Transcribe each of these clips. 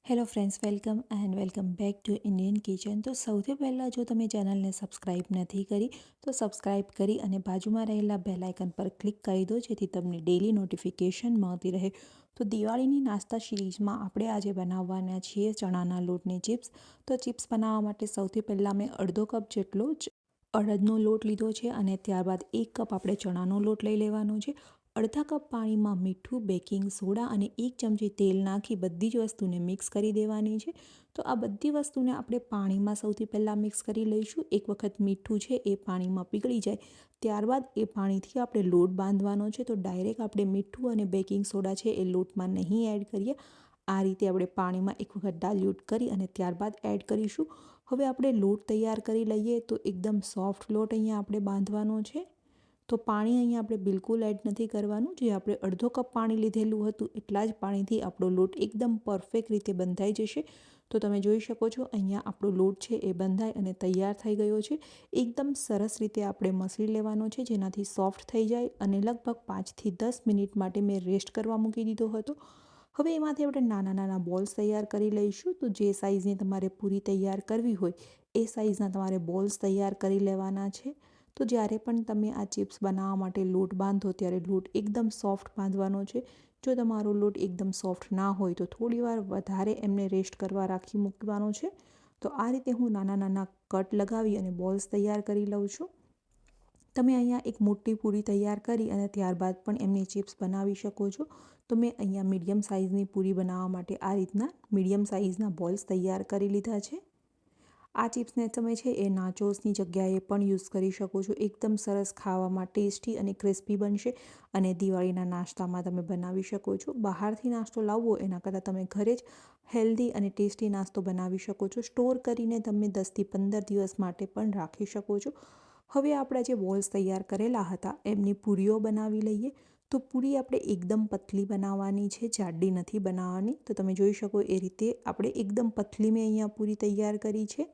Hello friends, welcome back to Indian kitchen. તો સૌથી પહેલાં જો તમે ચેનલને સબસ્ક્રાઈબ નથી કરી તો સબસ્ક્રાઈબ કરી અને બાજુમાં રહેલા બેલ આઇકન પર ક્લિક કરી દો, જેથી તમને ડેલી નોટિફિકેશન મળતી રહે. તો દિવાળીની નાસ્તા સિરીઝમાં આપણે આજે બનાવવાના છીએ ચણાના લોટની ચિપ્સ. તો ચિપ્સ બનાવવા માટે સૌથી પહેલાં મેં અડધો કપ જેટલો જ અડદનો લોટ લીધો છે અને ત્યારબાદ 1 કપ આપણે ચણાનો લોટ લઈ લેવાનો છે. અડધા કપ પાણીમાં મીઠું, બેકિંગ સોડા અને 1 ચમચી તેલ નાખી બધી જ વસ્તુને મિક્સ કરી દેવાની છે. તો આ બધી વસ્તુને આપણે પાણીમાં સૌથી પહેલાં મિક્સ કરી લઈશું. એક વખત મીઠું છે એ પાણીમાં પીગળી જાય ત્યારબાદ એ પાણીથી આપણે લોટ બાંધવાનો છે. તો ડાયરેક્ટ આપણે મીઠું અને બેકિંગ સોડા છે એ લોટમાં નહીં એડ કરીએ. આ રીતે આપણે પાણીમાં એક વખત ડાયલ્યુટ કરી અને ત્યારબાદ એડ કરીશું. હવે આપણે લોટ તૈયાર કરી લઈએ. તો એકદમ સોફ્ટ લોટ અહીંયા આપણે બાંધવાનો છે. તો પાણી અહીંયા આપણે બિલકુલ એડ નથી કરવાનું. જે આપણે અડધો કપ પાણી લીધેલું હતું એટલા જ પાણીથી આપણો લોટ એકદમ પરફેક્ટ રીતે બંધાઈ જશે. તો તમે જોઈ શકો છો અહીંયા આપણો લોટ છે એ બંધાઈ અને તૈયાર થઈ ગયો છે. એકદમ સરસ રીતે આપણે મસળી લેવાનો છે, જેનાથી સોફ્ટ થઈ જાય. અને લગભગ 5 થી 10 મિનિટ માટે મેં રેસ્ટ કરવા મૂકી દીધો હતો. હવે એમાંથી આપણે નાના નાના બોલ્સ તૈયાર કરી લઈશું. તો જે સાઇઝની તમારે પૂરી તૈયાર કરવી હોય એ સાઇઝના તમારે બોલ્સ તૈયાર કરી લેવાના છે. તો જ્યારે પણ તમે આ ચિપ્સ બનાવવા માટે લોટ બાંધો ત્યારે લોટ એકદમ સોફ્ટ બાંધવાનો છે. જો તમારો લોટ એકદમ સોફ્ટ ના હોય તો થોડીવાર વધારે એમને રેસ્ટ કરવા રાખી મૂકવાનો છે. તો આ રીતે હું નાના નાના કટ લગાવી અને બોલ્સ તૈયાર કરી લઉં છું. તમે અહીંયા એક મોટી પૂરી તૈયાર કરી અને ત્યારબાદ પણ એમની ચિપ્સ બનાવી શકો છો. તો મેં અહીંયા મીડિયમ સાઇઝની પૂરી બનાવવા માટે આ રીતના મીડિયમ સાઇઝના બોલ્સ તૈયાર કરી લીધા છે. આ ચિપ્સને તમે છે એ નાચોસની જગ્યાએ પણ યુઝ કરી શકો છો. એકદમ સરસ, ખાવામાં ટેસ્ટી અને ક્રિસ્પી બનશે અને દિવાળીના નાસ્તામાં તમે બનાવી શકો છો. બહારથી નાસ્તો લાવવો એના કરતાં તમે ઘરે જ હેલ્ધી અને ટેસ્ટી નાસ્તો બનાવી શકો છો. સ્ટોર કરીને તમે 10થી 15 દિવસ માટે પણ રાખી શકો છો. હવે આપણા જે બોલ્સ તૈયાર કરેલા હતા એમની પૂરીઓ બનાવી લઈએ. તો પૂરી આપણે એકદમ પતલી બનાવવાની છે, જાડી નથી બનાવવાની. તો તમે જોઈ શકો એ રીતે આપણે એકદમ પતલી મેં અહીંયા પૂરી તૈયાર કરી છે.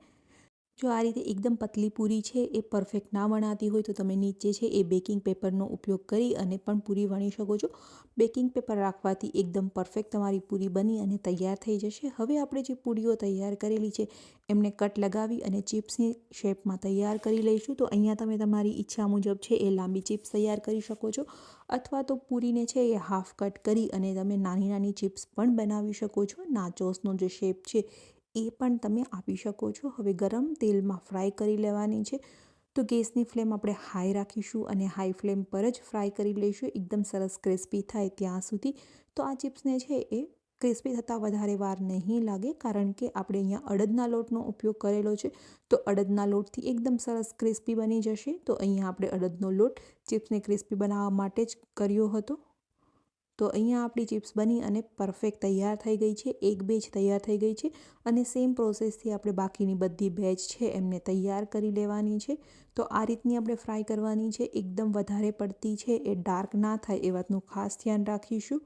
જો આ રીતે એકદમ પતલી પૂરી છે એ પરફેક્ટ ના વણાતી હોય તો તમે નીચે છે એ બેકિંગ પેપરનો ઉપયોગ કરી અને પણ પૂરી વણી શકો છો. બેકિંગ પેપર રાખવાથી એકદમ પરફેક્ટ તમારી પૂરી બની અને તૈયાર થઈ જશે. હવે આપણે જે પૂરીઓ તૈયાર કરેલી છે એમને કટ લગાવી અને ચિપ્સની શેપમાં તૈયાર કરી લઈશું. તો અહીંયા તમે તમારી ઈચ્છા મુજબ છે એ લાંબી ચિપ્સ તૈયાર કરી શકો છો, અથવા તો પૂરીને છે એ હાફ કટ કરી અને તમે નાની નાની ચિપ્સ પણ બનાવી શકો છો. નાચોસનો જે શેપ છે એ પણ તમે આપી શકો છો. હવે ગરમ તેલમાં ફ્રાય કરી લેવાની છે. તો ગેસની ફ્લેમ આપણે હાઈ રાખીશું અને હાઈ ફ્લેમ પર જ ફ્રાય કરી લઈશું, એકદમ સરસ ક્રિસ્પી થાય ત્યાં સુધી. તો આ ચિપ્સને છે એ ક્રિસ્પી થતાં વધારે વાર નહીં લાગે, કારણ કે આપણે અહીંયા અડદના લોટનો ઉપયોગ કરેલો છે. તો અડદના લોટથી એકદમ સરસ ક્રિસ્પી બની જશે. તો અહીંયા આપણે અડદનો લોટ ચિપ્સને ક્રિસ્પી બનાવવા માટે જ કર્યો હતો. તો અહીંયા આપણી ચિપ્સ બની અને પરફેક્ટ તૈયાર થઈ ગઈ છે. એક બેચ તૈયાર થઈ ગઈ છે અને સેમ પ્રોસેસથી આપણે બાકીની બધી બેચ છે એમને તૈયાર કરી લેવાની છે. તો આ રીતની આપણે ફ્રાય કરવાની છે. એકદમ વધારે પડતી છે એ ડાર્ક ના થાય એ વાતનું ખાસ ધ્યાન રાખીશું.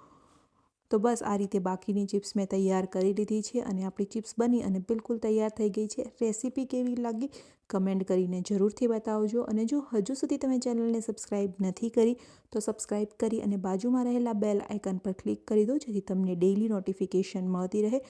તો બસ આ રીતે બાકીની ચિપ્સ મેં તૈયાર કરી લીધી છે અને આપણી ચિપ્સ બની અને બિલકુલ તૈયાર થઈ ગઈ છે. રેસીપી કેવી લાગી કમેન્ટ કરીને જરૂરથી બતાવજો. અને જો હજુ સુધી તમે ચેનલને સબસ્ક્રાઈબ નથી કરી તો સબસ્ક્રાઈબ કરી અને બાજુમાં રહેલા બેલ આઇકન પર ક્લિક કરી દો, જેથી તમને ડેઇલી નોટિફિકેશન મળતી રહે.